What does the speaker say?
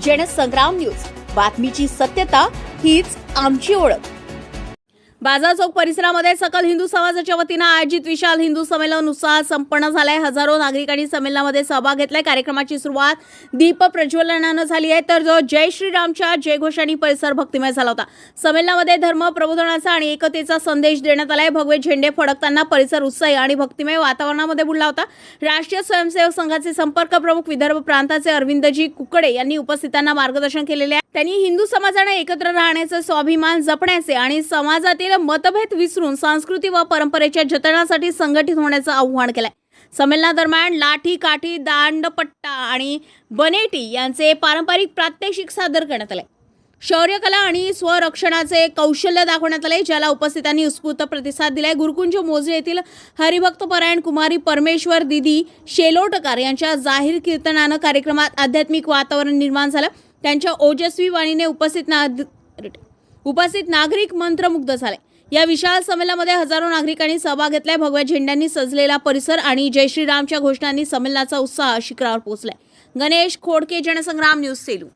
Jansangram news, बातमीची सत्यता हीच आमची ओळख। बाजार चौक परिसरामध्ये सकल हिंदू समाजाच्या वतीने आयोजित विशाल हिंदू संमेलन उत्साहात संपन्न झाले। हजारो नागरिकांनी संमेलनामध्ये सहभाग घेतलाय। कार्यक्रमाची सुरुवात दीप प्रज्वलनाने झाली आहे, तर जो जय श्रीरामच्या जयघोषाने परिसर भक्तिमय झाला होता। संमेलनामध्ये धर्म प्रबोधनाचा आणि एकतेचा संदेश देण्यात आलाय। भगवे झेंडे फडकताना परिसर उत्साही आणि भक्तिमय वातावरणामध्ये बुडला होता। राष्ट्रीय स्वयंसेवक संघाचे संपर्क प्रमुख विदर्भ प्रांताचे अरविंदजी कुकडे यांनी उपस्थितांना मार्गदर्शन केलेले आहे। त्यांनी हिंदू समाजाने एकत्र राहण्याचे, स्वाभिमान जपण्याचे आणि समाजातील मतभेद विसरून संस्कृती व परंपरेच्या जतनासाठी संघटित होण्याचं आवाहन केलंय। संमेलनादरम्यान लाठी काठी, दांडपट्टा आणि बनेटी यांचे पारंपरिक प्रात्यक्षिक सादर करण्यात आले। शौर्यकला आणि स्वरक्षणाचे कौशल्य दाखवण्यात आले, ज्याला उपस्थितांनी उत्स्फूर्त प्रतिसाद दिलाय। गुरुकुंज मोजे येथील हरिभक्त परायण कुमारी परमेश्वर दिदी शेलोटकर यांच्या जाहीर कीर्तनानं कार्यक्रमात आध्यात्मिक वातावरण निर्माण झालं। त्यांच्या ओजस्वी वाणीने उपस्थित नागरिक मंत्रमुग्ध झाले। या विशाल संमेलनामध्ये हजारो नागरिकांनी सहभाग घेतलाय। भगव्या झेंड्यांनी सजलेला परिसर आणि जय श्रीरामच्या घोषणांनी संमेलनाचा उत्साह शिखरावर पोहोचलाय। गणेश खोडके, जनसंग्राम न्यूज, सेलू।